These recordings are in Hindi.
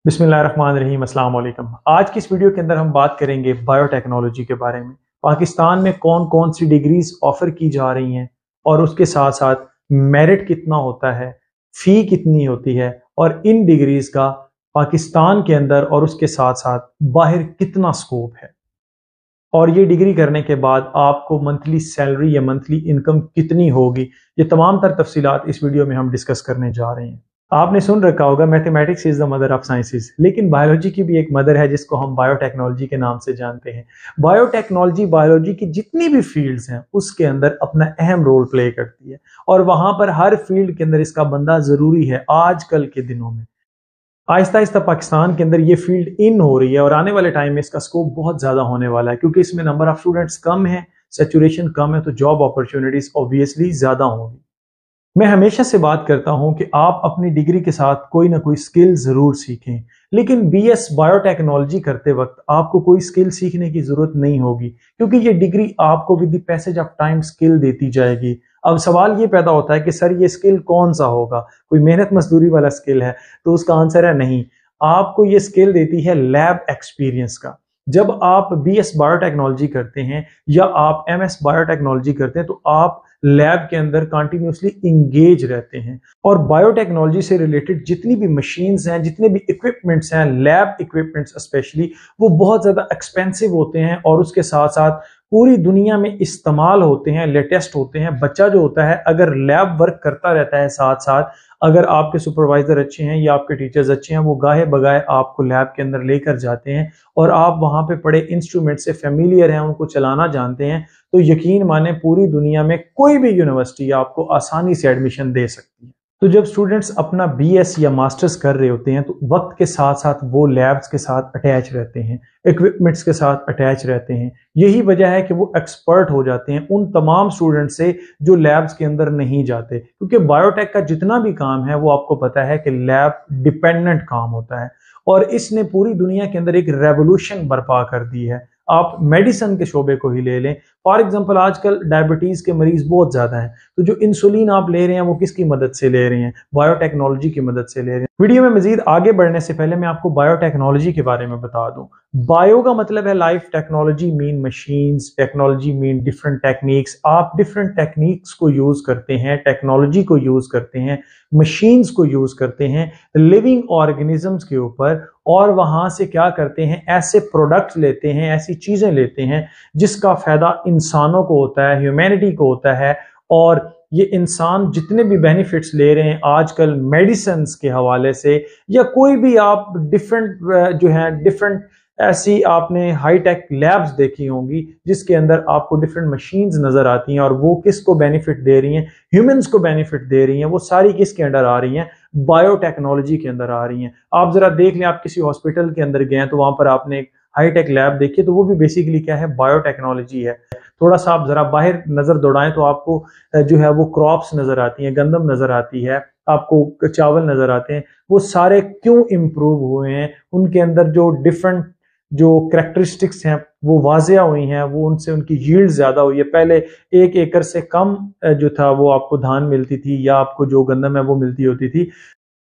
बिस्मिल्लाहिर्रहमानिर्रहीम, अस्सलाम वालेकुम। आज की इस वीडियो के अंदर हम बात करेंगे बायोटेक्नोलॉजी के बारे में। पाकिस्तान में कौन कौन सी डिग्रीज ऑफर की जा रही हैं और उसके साथ साथ मेरिट कितना होता है, फी कितनी होती है और इन डिग्रीज का पाकिस्तान के अंदर और उसके साथ साथ बाहर कितना स्कोप है, और ये डिग्री करने के बाद आपको मंथली सैलरी या मंथली इनकम कितनी होगी। ये तमाम तर तफसीलात इस वीडियो में हम डिस्कस करने जा रहे हैं। आपने सुन रखा होगा mathematics is the mother of sciences, लेकिन बायोलॉजी की भी एक मदर है जिसको हम बायोटेक्नोलॉजी के नाम से जानते हैं। बायोटेक्नोलॉजी बायोलॉजी की जितनी भी फील्ड्स हैं उसके अंदर अपना अहम रोल प्ले करती है, और वहां पर हर फील्ड के अंदर इसका बंदा जरूरी है। आजकल के दिनों में आहिस्ता आहिस्ता पाकिस्तान के अंदर ये फील्ड इन हो रही है और आने वाले टाइम में इसका स्कोप बहुत ज्यादा होने वाला है, क्योंकि इसमें नंबर ऑफ स्टूडेंट्स कम है, सैचुरेशन कम है, तो जॉब अपॉर्चुनिटीज ऑब्वियसली ज्यादा होंगी। मैं हमेशा से बात करता हूं कि आप अपनी डिग्री के साथ कोई ना कोई स्किल जरूर सीखें, लेकिन बीएस बायोटेक्नोलॉजी करते वक्त आपको कोई स्किल सीखने की जरूरत नहीं होगी, क्योंकि ये डिग्री आपको with the passage of time skill देती जाएगी। अब सवाल ये पैदा होता है कि सर ये स्किल कौन सा होगा, कोई मेहनत मजदूरी वाला स्किल है? तो उसका आंसर है नहीं। आपको ये स्किल देती है लैब एक्सपीरियंस का। जब आप बीएस बायोटेक्नोलॉजी करते हैं या आप एमएस बायोटेक्नोलॉजी करते हैं तो आप लैब के अंदर कंटिन्यूसली इंगेज रहते हैं, और बायोटेक्नोलॉजी से रिलेटेड जितनी भी मशीन्स हैं, जितने भी इक्विपमेंट्स हैं, लैब इक्विपमेंट्स स्पेशली, वो बहुत ज़्यादा एक्सपेंसिव होते हैं और उसके साथ साथ पूरी दुनिया में इस्तेमाल होते हैं, लेटेस्ट होते हैं। बच्चा जो होता है अगर लैब वर्क करता रहता है साथ साथ, अगर आपके सुपरवाइजर अच्छे हैं या आपके टीचर्स अच्छे हैं, वो गाहे बगाए आपको लैब के अंदर लेकर जाते हैं और आप वहां पे पड़े इंस्ट्रूमेंट से फेमिलियर हैं, उनको चलाना जानते हैं, तो यकीन माने पूरी दुनिया में कोई भी यूनिवर्सिटी आपको आसानी से एडमिशन दे सकती है। तो जब स्टूडेंट्स अपना बीएस या मास्टर्स कर रहे होते हैं तो वक्त के साथ साथ वो लैब्स के साथ अटैच रहते हैं, इक्विपमेंट्स के साथ अटैच रहते हैं। यही वजह है कि वो एक्सपर्ट हो जाते हैं उन तमाम स्टूडेंट से जो लैब्स के अंदर नहीं जाते, क्योंकि बायोटेक का जितना भी काम है वो आपको पता है कि लैब डिपेंडेंट काम होता है, और इसने पूरी दुनिया के अंदर एक रेवोल्यूशन बर्पा कर दी है। आप मेडिसिन के शोबे को ही ले लें, फॉर एग्जांपल आजकल डायबिटीज के मरीज बहुत ज्यादा हैं, तो जो इंसुलिन आप ले रहे हैं वो किसकी मदद से ले रहे हैं? बायोटेक्नोलॉजी की मदद से ले रहे हैं। वीडियो में मजीद आगे बढ़ने से पहले मैं आपको बायोटेक्नोलॉजी के बारे में बता दूं। बायो का मतलब है life, technology mean machines, technology mean different techniques. आप डिफरेंट टेक्निक्स को यूज करते हैं, टेक्नोलॉजी को यूज करते हैं, मशीन्स को यूज करते हैं लिविंग ऑर्गेनिजम्स के ऊपर, और वहां से क्या करते हैं? ऐसे प्रोडक्ट्स लेते हैं, ऐसी चीजें लेते हैं जिसका फायदा इंसानों को होता है, ह्यूमैनिटी को होता है। और ये इंसान जितने भी बेनिफिट्स ले रहे हैं आजकल मेडिसिन के हवाले से, या कोई भी आप डिफरेंट जो है डिफरेंट ऐसी आपने हाईटेक लैब्स देखी होंगी जिसके अंदर आपको डिफरेंट मशीन्स नजर आती हैं, और वो किसको बेनिफिट दे रही हैं? ह्यूमंस को बेनिफिट दे रही हैं। वो सारी किसके अंदर आ रही हैं? बायोटेक्नोलॉजी के अंदर आ रही हैं। आप जरा देख लें, आप किसी हॉस्पिटल के अंदर गए तो वहां पर आपने एक हाईटेक लैब देखी, तो वो भी बेसिकली क्या है? बायोटेक्नोलॉजी है। थोड़ा सा आप जरा बाहर नजर दौड़ाएं तो आपको जो है वो क्रॉप्स नजर आती हैं, गंदम नजर आती है, आपको चावल नजर आते हैं। वो सारे क्यों इंप्रूव हुए हैं? उनके अंदर जो डिफरेंट जो करेक्टरिस्टिक्स हैं वो वाजिया हुई हैं, वो उनसे उनकी यील्ड ज्यादा हुई है। पहले 1 एकड़ से कम जो था वो आपको धान मिलती थी, या आपको जो गंदम है वो मिलती होती थी।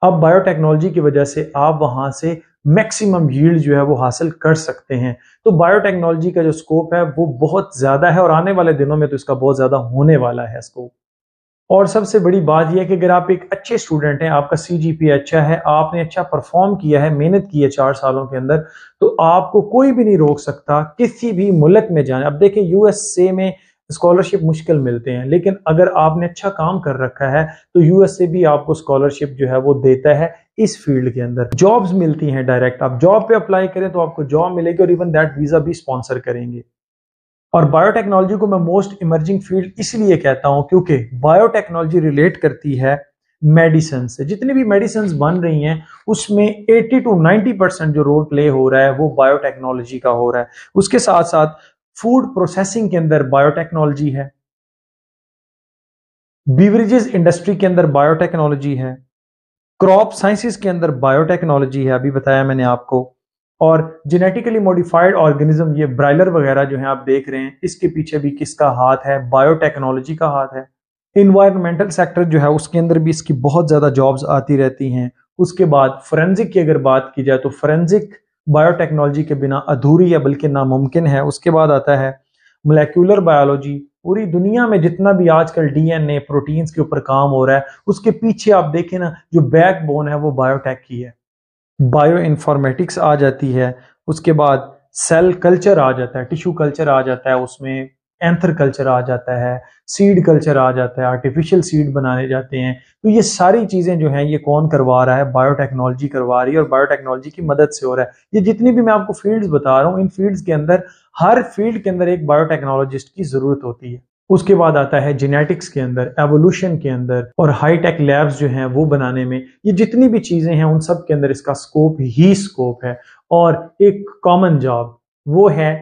अब बायोटेक्नोलॉजी की वजह से आप वहां से मैक्सिमम यील्ड जो है वो हासिल कर सकते हैं। तो बायोटेक्नोलॉजी का जो स्कोप है वो बहुत ज्यादा है, और आने वाले दिनों में तो इसका बहुत ज्यादा होने वाला है स्कोप। और सबसे बड़ी बात यह है कि अगर आप एक अच्छे स्टूडेंट हैं, आपका सीजीपीए अच्छा है, आपने अच्छा परफॉर्म किया है, मेहनत की है 4 सालों के अंदर, तो आपको कोई भी नहीं रोक सकता किसी भी मुल्क में जाने। अब देखिए यूएसए में स्कॉलरशिप मुश्किल मिलते हैं, लेकिन अगर आपने अच्छा काम कर रखा है तो यूएसए भी आपको स्कॉलरशिप जो है वो देता है। इस फील्ड के अंदर जॉब्स मिलती हैं डायरेक्ट, आप जॉब पे अप्लाई करें तो आपको जॉब मिलेगी, और इवन दैट वीजा भी स्पॉन्सर करेंगे। और बायोटेक्नोलॉजी को मैं मोस्ट इमर्जिंग फील्ड इसलिए कहता हूं क्योंकि बायोटेक्नोलॉजी रिलेट करती है मेडिसिन से। जितनी भी मेडिसिन बन रही हैं उसमें 80 to 90% जो रोल प्ले हो रहा है वो बायोटेक्नोलॉजी का हो रहा है। उसके साथ साथ फूड प्रोसेसिंग के अंदर बायोटेक्नोलॉजी है, बीवरेजेस इंडस्ट्री के अंदर बायोटेक्नोलॉजी है, क्रॉप साइंसेस के अंदर बायोटेक्नोलॉजी है, अभी बताया मैंने आपको। और जेनेटिकली मॉडिफाइड ऑर्गेनिज्म, ये ब्रायलर वगैरह जो है आप देख रहे हैं, इसके पीछे भी किसका हाथ है? बायोटेक्नोलॉजी का हाथ है। इन्वायरमेंटल सेक्टर जो है उसके अंदर भी इसकी बहुत ज्यादा जॉब्स आती रहती हैं। उसके बाद फोरेंसिक की अगर बात की जाए तो फोरेंसिक बायोटेक्नोलॉजी के बिना अधूरी है बल्कि नामुमकिन है। उसके बाद आता है मोलेक्युलर बायोलॉजी। पूरी दुनिया में जितना भी आजकल डीएनए प्रोटीन्स के ऊपर काम हो रहा है उसके पीछे आप देखें ना, जो बैकबोन है वो बायोटेक की है। बायो इन्फॉर्मेटिक्स आ जाती है। उसके बाद सेल कल्चर आ जाता है, टिश्यू कल्चर आ जाता है, उसमें एंथर कल्चर आ जाता है, सीड कल्चर आ जाता है, आर्टिफिशियल सीड बनाने जाते हैं। तो ये सारी चीजें जो हैं ये कौन करवा रहा है? बायोटेक्नोलॉजी करवा रही है, और बायोटेक्नोलॉजी की मदद से हो रहा है। ये जितनी भी मैं आपको फील्ड्स बता रहा हूँ, इन फील्ड्स के अंदर हर फील्ड के अंदर एक बायोटेक्नोलॉजिस्ट की जरूरत होती है। उसके बाद आता है जेनेटिक्स के अंदर, एवोल्यूशन के अंदर, और हाईटेक लैब्स जो हैं वो बनाने में। ये जितनी भी चीजें हैं उन सब के अंदर इसका स्कोप ही स्कोप है। और एक कॉमन जॉब वो है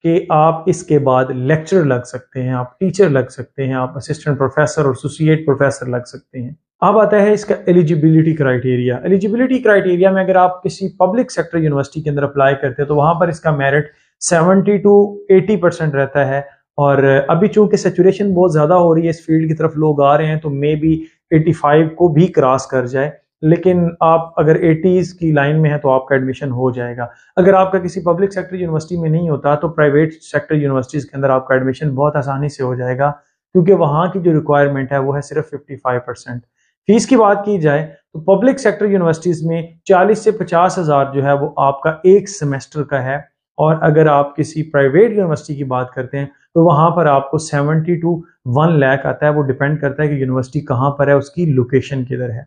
कि आप इसके बाद लेक्चरर लग सकते हैं, आप टीचर लग सकते हैं, आप असिस्टेंट प्रोफेसर और एसोसिएट प्रोफेसर लग सकते हैं। अब आता है इसका एलिजिबिलिटी क्राइटेरिया। एलिजिबिलिटी क्राइटेरिया में अगर आप किसी पब्लिक सेक्टर यूनिवर्सिटी के अंदर अप्लाई करते हैं तो वहां पर इसका मेरिट 70 to 80% रहता है। और अभी चूंकि सेचुरेशन बहुत ज्यादा हो रही है, इस फील्ड की तरफ लोग आ रहे हैं, तो मे बी 85 को भी क्रॉस कर जाए। लेकिन आप अगर 80s की लाइन में है तो आपका एडमिशन हो जाएगा। अगर आपका किसी पब्लिक सेक्टर यूनिवर्सिटी में नहीं होता तो प्राइवेट सेक्टर यूनिवर्सिटीज के अंदर आपका एडमिशन बहुत आसानी से हो जाएगा, क्योंकि वहां की जो रिक्वायरमेंट है वो है सिर्फ 55%। फीस की बात की जाए तो पब्लिक सेक्टर यूनिवर्सिटीज में 40 से 50 हजार जो है वो आपका एक सेमेस्टर का है। और अगर आप किसी प्राइवेट यूनिवर्सिटी की बात करते हैं तो वहां पर आपको 70 to 1 लाख आता है। वो डिपेंड करता है कि यूनिवर्सिटी कहां पर है, उसकी लोकेशन किधर है।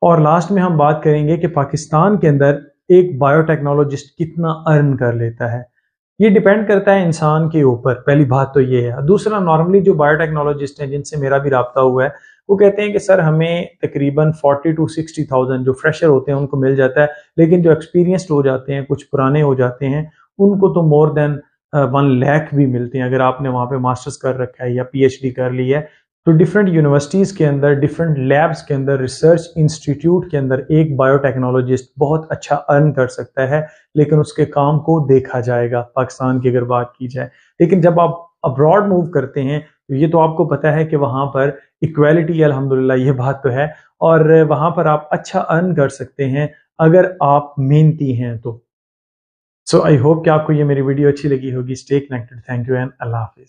और लास्ट में हम बात करेंगे कि पाकिस्तान के अंदर एक बायोटेक्नोलॉजिस्ट कितना अर्न कर लेता है। ये डिपेंड करता है इंसान के ऊपर, पहली बात तो ये है। दूसरा, नॉर्मली जो बायोटेक्नोलॉजिस्ट हैं जिनसे मेरा भी राब्ता हुआ है वो कहते हैं कि सर हमें तकरीबन 40 to 60,000 जो फ्रेशर होते हैं उनको मिल जाता है, लेकिन जो एक्सपीरियंस्ड हो जाते हैं, कुछ पुराने हो जाते हैं, उनको तो मोर देन 1 लाख भी मिलते हैं अगर आपने वहां पे मास्टर्स कर रखा है या पीएचडी कर ली है। तो डिफरेंट यूनिवर्सिटीज के अंदर, डिफरेंट लैब्स के अंदर, रिसर्च इंस्टीट्यूट के अंदर एक बायोटेक्नोलॉजिस्ट बहुत अच्छा अर्न कर सकता है, लेकिन उसके काम को देखा जाएगा पाकिस्तान की अगर बात की जाए। लेकिन जब आप अब्रॉड मूव करते हैं तो ये तो आपको पता है कि वहां पर इक्वालिटी, अल्हम्दुलिल्लाह ये बात तो है, और वहां पर आप अच्छा अर्न कर सकते हैं अगर आप मेहनती हैं तो। सो आई होप कि आपको ये मेरी वीडियो अच्छी लगी होगी। Stay connected. Thank you and Allah Hafiz.